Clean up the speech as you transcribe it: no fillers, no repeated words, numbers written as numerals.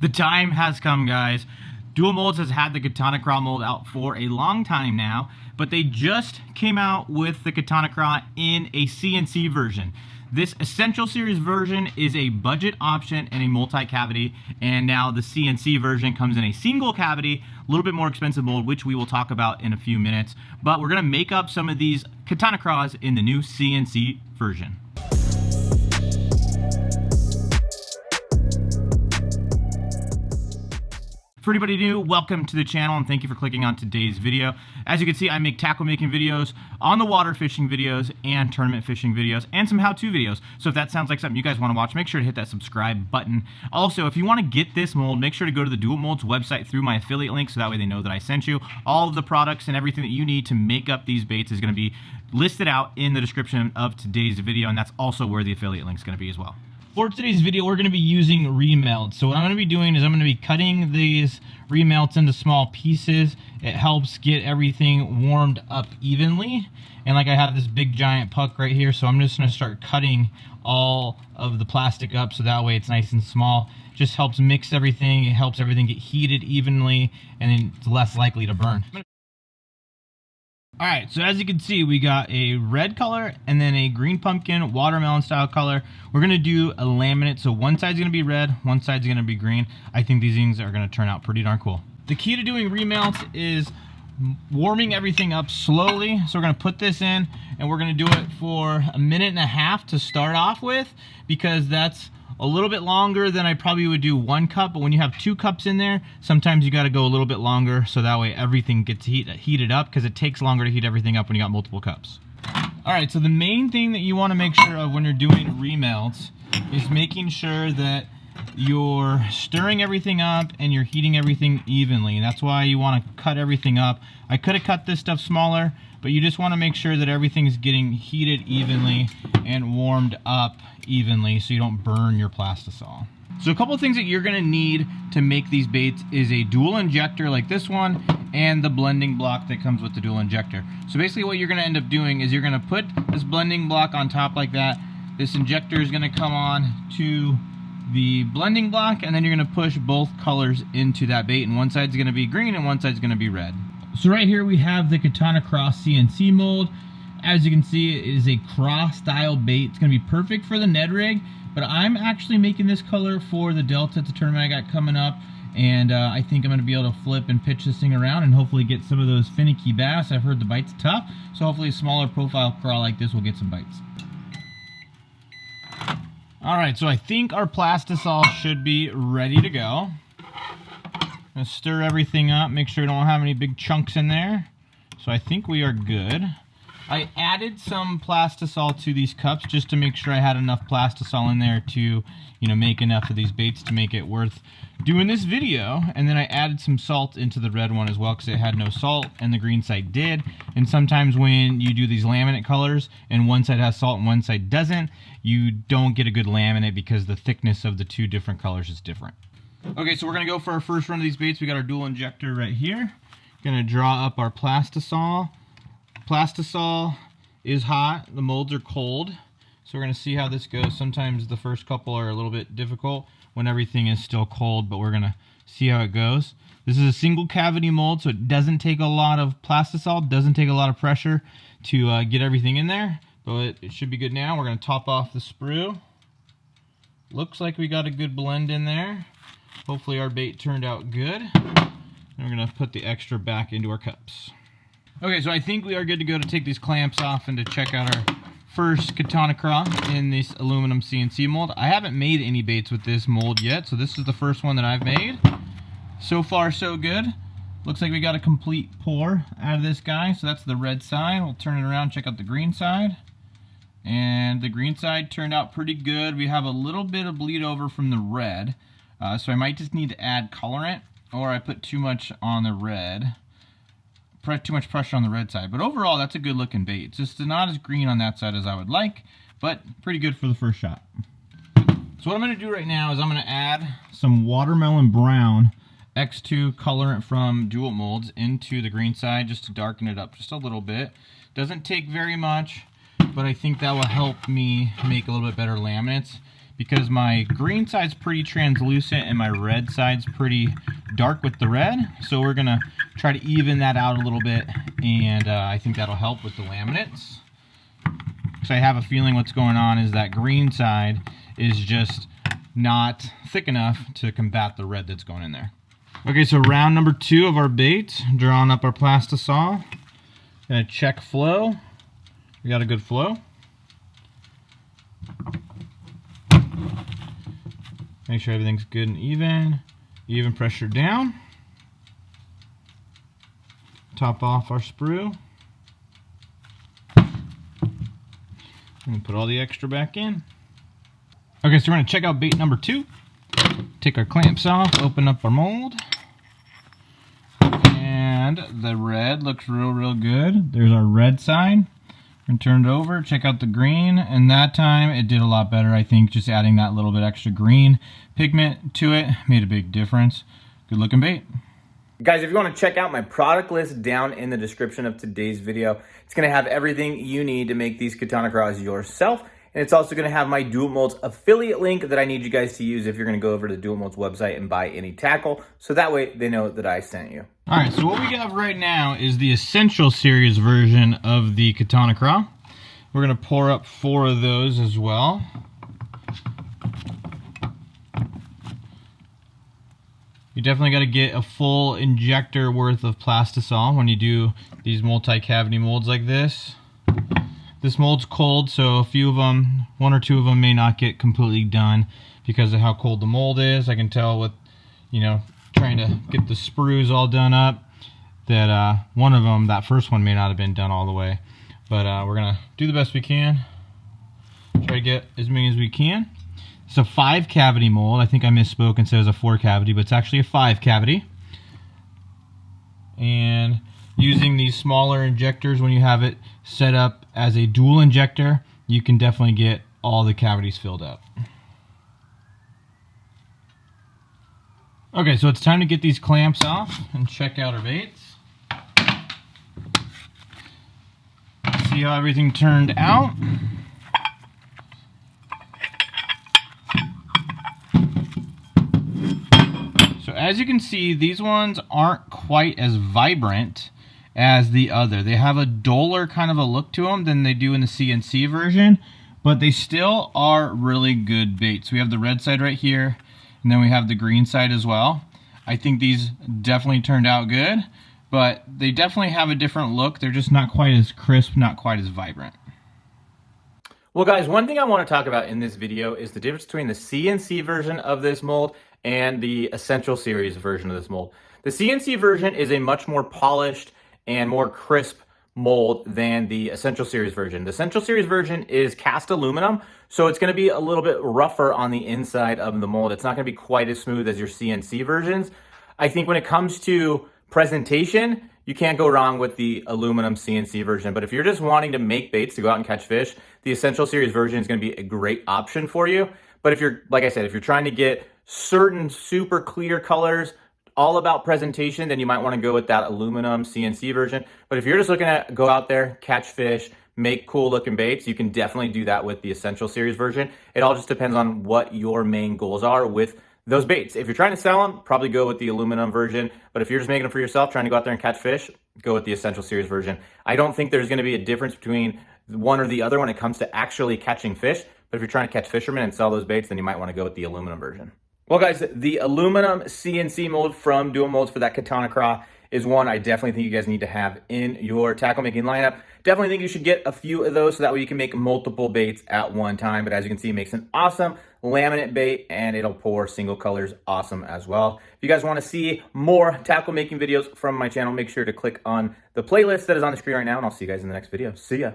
The time has come, guys. Dual Molds has had the Katana Kraw mold out for a long time now, but they just came out with the Katana Kraw in a CNC version. This Essential Series version is a budget option and a multi-cavity, and now the CNC version comes in a single cavity, a little bit more expensive mold, which we will talk about in a few minutes. But we're gonna make up some of these Katana Kraws in the new CNC version. For anybody new, welcome to the channel and thank you for clicking on today's video. As you can see, I make tackle making videos, on the water fishing videos, and tournament fishing videos, and some how-to videos. So if that sounds like something you guys want to watch, make sure to hit that subscribe button. Also, if you want to get this mold, make sure to go to the Dual Molds website through my affiliate link so that way they know that I sent you. All of the products and everything that you need to make up these baits is going to be listed out in the description of today's video, and that's also where the affiliate link is going to be as well. For today's video, we're going to be using remelts. So what I'm going to be doing is I'm going to be cutting these remelts into small pieces. It helps get everything warmed up evenly. And like I have this big giant puck right here, so I'm just going to start cutting all of the plastic up so that way it's nice and small. Just helps mix everything. It helps everything get heated evenly, and then it's less likely to burn. Alright, so as you can see, we got a red color and then a green pumpkin watermelon style color. We're going to do a laminate, so one side's going to be red, one side's going to be green. I think these things are going to turn out pretty darn cool. The key to doing remelts is warming everything up slowly. So we're going to put this in and we're going to do it for a minute and a half to start off with, because that's a little bit longer than I probably would do 1 cup, but when you have 2 cups in there, sometimes you got to go a little bit longer so that way everything gets heated up, because it takes longer to heat everything up when you got multiple cups. Alright, so the main thing that you want to make sure of when you're doing remelts is making sure that you're stirring everything up and you're heating everything evenly. That's why you want to cut everything up. I could have cut this stuff smaller, but you just want to make sure that everything's getting heated evenly and warmed up evenly so you don't burn your Plastisol. So a couple of things that you're going to need to make these baits is a dual injector like this one and the blending block that comes with the dual injector. So basically what you're going to end up doing is you're going to put this blending block on top like that. This injector is going to come on to the blending block, and then you're going to push both colors into that bait, and one side's going to be green and one side's going to be red. So right here we have the Katana Kraw CNC mold. As you can see, it is a Kraw style bait. It's going to be perfect for the Ned rig, but I'm actually making this color for the Delta. It's a tournament I got coming up, and I think I'm going to be able to flip and pitch this thing around and hopefully get some of those finicky bass. I've heard the bite's tough, so hopefully a smaller profile craw like this will get some bites. Alright, so I think our Plastisol should be ready to go. I'm going to stir everything up, make sure we don't have any big chunks in there. So I think we are good. I added some Plastisol to these cups just to make sure I had enough Plastisol in there to, make enough of these baits to make it worth doing this video. And then I added some salt into the red one as well because it had no salt and the green side did. And sometimes when you do these laminate colors and one side has salt and one side doesn't, you don't get a good laminate because the thickness of the two different colors is different. Okay, so we're going to go for our first run of these baits. We got our dual injector right here. Going to draw up our Plastisol. Plastisol is hot, the molds are cold, so we're going to see how this goes. Sometimes the first couple are a little bit difficult when everything is still cold, but we're going to see how it goes. This is a single cavity mold, so it doesn't take a lot of Plastisol, doesn't take a lot of pressure to get everything in there, but it should be good now. We're going to top off the sprue. Looks like we got a good blend in there. Hopefully our bait turned out good. And we're going to put the extra back into our cups. Okay, so I think we are good to go to take these clamps off and to check out our first Katana Kraw in this aluminum CNC mold. I haven't made any baits with this mold yet, so this is the first one that I've made. So far, so good. Looks like we got a complete pour out of this guy, so that's the red side. We'll turn it around, check out the green side. And the green side turned out pretty good. We have a little bit of bleed over from the red, so I might just need to add colorant, or I put too much on the red. Too much pressure on the red side, but overall that's a good looking bait. It's just not as green on that side as I would like, but pretty good for the first shot. So what I'm going to do right now is I'm going to add some watermelon brown X2 colorant from Dual Molds into the green side just to darken it up just a little bit. Doesn't take very much, but I think that will help me make a little bit better laminates, because my green side's pretty translucent and my red side's pretty dark with the red. So we're gonna try to even that out a little bit, and I think that'll help with the laminates. So I have a feeling what's going on is that green side is just not thick enough to combat the red that's going in there. Okay, so round number 2 of our bait, drawing up our Plastisol. Gonna check flow. We got a good flow. Make sure everything's good and even pressure down. Top off our sprue. And put all the extra back in. Okay, so we're gonna check out bait number 2. Take our clamps off, open up our mold. And the red looks real good. There's our red side. And turn it over, check out the green, and that time it did a lot better. I think just adding that little bit extra green pigment to it made a big difference. Good looking bait. Guys, if you want to check out my product list down in the description of today's video, it's going to have everything you need to make these Katana Kraws yourself. And it's also going to have my Dual Molds affiliate link that I need you guys to use if you're going to go over to the Dual Molds website and buy any tackle. So that way they know that I sent you. All right, so what we have right now is the Essential Series version of the Katana Kraw. We're going to pour up 4 of those as well. You definitely got to get a full injector worth of Plastisol when you do these multi-cavity molds like this. This mold's cold, so a few of them, 1 or 2 of them may not get completely done because of how cold the mold is. I can tell with, trying to get the sprues all done up that one of them, that first one may not have been done all the way. But we're gonna do the best we can. Try to get as many as we can. It's a 5 cavity mold. I think I misspoke and said it was a 4 cavity, but it's actually a 5 cavity. And using these smaller injectors, when you have it set up as a dual injector, you can definitely get all the cavities filled up. Okay, so it's time to get these clamps off and check out our baits. See how everything turned out. So as you can see, these ones aren't quite as vibrant as the other. They have a duller kind of a look to them than they do in the CNC version, but they still are really good baits. We have the red side right here, and then we have the green side as well. I think these definitely turned out good, but they definitely have a different look. They're just not quite as crisp, not quite as vibrant. Well guys, one thing I want to talk about in this video is the difference between the CNC version of this mold and the Essential Series version of this mold. The CNC version is a much more polished and more crisp mold than the Essential Series version. The Essential Series version is cast aluminum, so it's going to be a little bit rougher on the inside of the mold. It's not going to be quite as smooth as your CNC versions. I think when it comes to presentation, you can't go wrong with the aluminum CNC version. But if you're just wanting to make baits to go out and catch fish, the Essential Series version is going to be a great option for you. But if you're, like I said, if you're trying to get certain super clear colors, all about presentation, then you might want to go with that aluminum CNC version. But if you're just looking to go out there, catch fish, make cool looking baits, you can definitely do that with the Essential Series version. It all just depends on what your main goals are with those baits. If you're trying to sell them, probably go with the aluminum version. But if you're just making them for yourself, trying to go out there and catch fish, go with the Essential Series version. I don't think there's going to be a difference between one or the other when it comes to actually catching fish. But if you're trying to catch fishermen and sell those baits, then you might want to go with the aluminum version. Well guys, the aluminum CNC mold from Dual Molds for that Katana Kraw is one I definitely think you guys need to have in your tackle making lineup. Definitely think you should get a few of those so that way you can make multiple baits at one time. But as you can see, it makes an awesome laminate bait and it'll pour single colors awesome as well. If you guys want to see more tackle making videos from my channel, make sure to click on the playlist that is on the screen right now, and I'll see you guys in the next video. See ya.